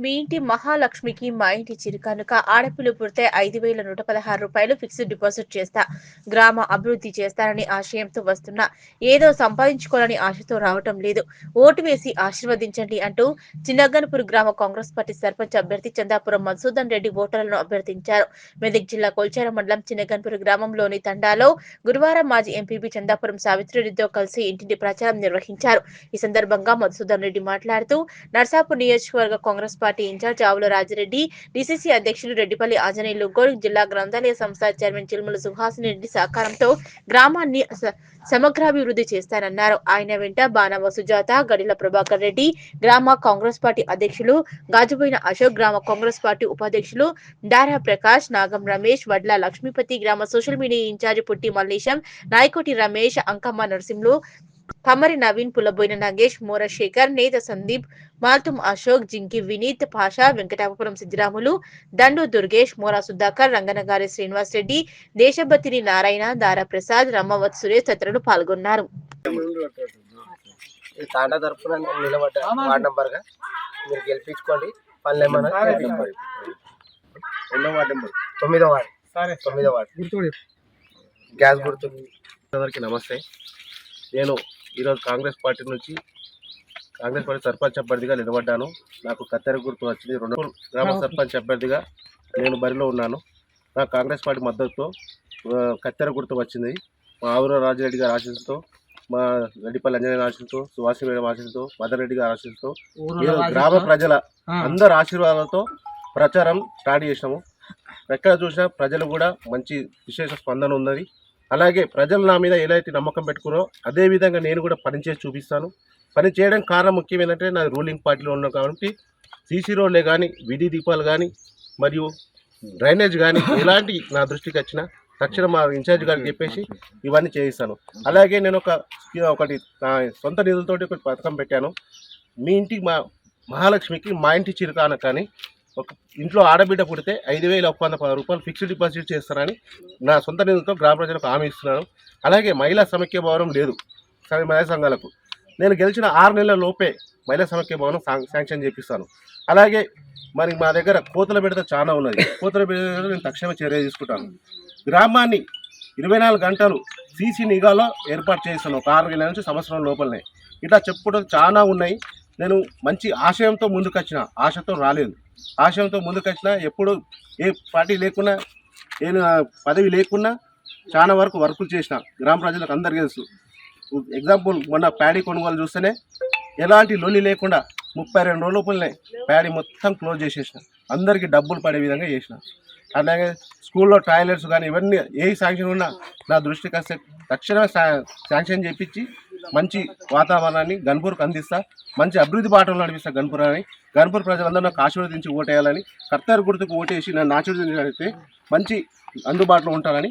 మీ ఇంటి మహాలక్ష్మికి మా ఇంటి చిరుకానుక ఆడపిల్ల పుడితే 5,116 రూపాయలు ఫిక్స్డ్ డిపాజిట్ చేస్తా. గ్రామ అభివృద్ధి చేస్తానని ఆశయంతో వస్తున్నా. ఏదో సంపాదించుకోవాలని ఆశతో రావటం లేదు. ఓటు వేసి ఆశీర్వదించండి అంటూ చిన్నగన్పూర్ గ్రామ కాంగ్రెస్ పార్టీ సర్పంచ్ అభ్యర్థి చందాపురం మధుసూదన్ రెడ్డి ఓటర్లను అభ్యర్థించారు. మెదక్ జిల్లా కొల్చార మండలం చిన్నగన్పూర్ గ్రామంలోని తండాలో గురువారం మాజీ ఎంపీపీ చందాపురం సావిత్రిరెడ్డితో కలిసి ఇంటింటి ప్రచారం నిర్వహించారు. ఈ సందర్భంగా మధుసూదన్ రెడ్డి మాట్లాడుతూ నర్సాపూర్ నియోజకవర్గ కాంగ్రెస్ పార్టీ ఇన్ఛార్జ్ ఆవుల రాజిరెడ్డి, డీసీసీ అధ్యక్షులు రెడ్డిపల్లి ఆంజనేయులు గౌడ్, జిల్లా గ్రంథాలయ సంస్థ చైర్మన్ చిలుముల సుహాసిని రెడ్డి సహకారంతో గ్రామాన్ని సమగ్రాభివృద్ధి చేస్తారన్నారు. ఆయన వెంట బాణవ సుజాత, గడిల ప్రభాకర్ రెడ్డి, గ్రామ కాంగ్రెస్ పార్టీ అధ్యక్షులు గాజుబోయిన అశోక్, గ్రామ కాంగ్రెస్ పార్టీ ఉపాధ్యక్షులు దారా ప్రకాష్, నాగం రమేష్, వడ్ల లక్ష్మీపతి, గ్రామ సోషల్ మీడియా ఇన్ఛార్జ్ పుట్టి మల్లేశం, నాయకోటి రమేష్, అంకమ్మ నరసింహులు, కమ్మరి నవీన్, పుల్లబోయిన నాగేష్, మోర శేఖర్, నేత సందీప్, మాల్తుం అశోక్, జింకి వినీత్, పాషా, వెంకటాపురం సిద్ధిరాములు, దండు దుర్గేష్, మోరా సుధాకర్, రంగనగారి శ్రీనివాస్ రెడ్డి, దేశభతిని నారాయణ, దారా ప్రసాద్, రమ్మవత్ సురేష్ తదితరులు పాల్గొన్నారు. నమస్తే. నేను ఈరోజు కాంగ్రెస్ పార్టీ నుంచి సర్పంచ్ అభ్యర్థిగా నిలబడ్డాను. నాకు కత్తెర గుర్తు వచ్చింది. గ్రామ సర్పంచ్ అభ్యర్థిగా నేను బరిలో ఉన్నాను. నాకు కాంగ్రెస్ పార్టీ మద్దతుతో కత్తెర గుర్తు వచ్చింది. మా ఆవుల రాజిరెడ్డి గారి ఆశీస్సుతో, మా రెడ్డిపల్లి అంజనేయ ఆశీస్సుతో, సువాసి మేడం ఆశీస్సుతో, మదన్ రెడ్డి గారి ఆశీస్సుతో, గ్రామ ప్రజల అందరి ఆశీర్వాదాలతో ప్రచారం స్టార్ట్ చేసినాము. ఎక్కడ చూసినా ప్రజలు కూడా మంచి విశేష స్పందన ఉన్నది. అలాగే ప్రజలు నా మీద ఎలాంటి నమ్మకం పెట్టుకున్నారో అదే విధంగా నేను కూడా పనిచేసి చూపిస్తాను. పని చేయడానికి కారణం ముఖ్యం ఏంటంటే నాది రూలింగ్ పార్టీలో ఉన్నాం కాబట్టి సీసీ రోడ్లే కానీ, విధి దీపాలు కానీ, మరియు డ్రైనేజ్ కానీ ఎలాంటి నా దృష్టికి వచ్చినా తక్షణం మా ఇన్ఛార్జ్ గారికి చెప్పేసి ఇవన్నీ చేయిస్తాను. అలాగే నేను ఒకటి నా సొంత నిధులతోటి ఒకటి పథకం పెట్టాను. మీ ఇంటికి మహాలక్ష్మికి మా ఇంటి చిరుకాన కానీ ఒక ఇంట్లో ఆడబిడ్డ పుడితే 5,110 రూపాయలు ఫిక్స్డ్ డిపాజిట్ చేస్తారని నా సొంత నిధులతో గ్రామ ప్రజలకు హామీ ఇస్తున్నాను. అలాగే మహిళా సమైక్య భవనం లేదు మహిళా సంఘాలకు. నేను గెలిచిన 6 నెలల లోపే మహిళా సమైక్య భవనం శాంక్షన్ చేపిస్తాను. అలాగే మరి మా దగ్గర కోతల బిడత చాలా ఉన్నది. కోతల బిడత నేను తక్షణమే చర్య తీసుకుంటాను. గ్రామాన్ని 24 గంటలు సీసీ నిఘాలో ఏర్పాటు చేస్తాను. ఒక 6 నెలల నుంచి సంవత్సరం లోపలనే. ఇట్లా చెప్పుకోవడం చాలా ఉన్నాయి. నేను మంచి ఆశయంతో ముందుకొచ్చిన, ఆశతో రాలేదు. ఆశయంతో ముందుకొచ్చిన ఎప్పుడు ఏ పార్టీ లేకున్నా, ఏ పదవి లేకున్నా చాలా వరకు వర్కులు చేసిన గ్రామ ప్రజలకు అందరికీ తెలుసు. ఎగ్జాంపుల్ మొన్న ప్యాడీ కొనుగోలు చూస్తేనే ఎలాంటి లొల్లి లేకుండా 32 రోజుల లోపలనే ప్యాడీ మొత్తం క్లోజ్ చేసేసిన, అందరికీ డబ్బులు పడే విధంగా చేసిన. అలాగే స్కూల్లో టాయిలెట్స్ కానీ ఇవన్నీ ఏ శాంక్షన్ ఉన్నా నా దృష్టికి వస్తే తక్షణమే శాంక్షన్ చేయించి మంచి వాతావరణాన్ని గన్పూర్కి అందిస్తా. మంచి అభివృద్ధి బాటలు నడిపిస్తా గన్పూర్ గన్పూర్ ప్రజలందరూ నాకు ఆశీర్వదించి ఓటేయాలని, కర్తర్ గుర్తుకు ఓటేసి నన్ను ఆశీర్వదించినట్లయితే మంచి అందుబాటులో ఉంటారని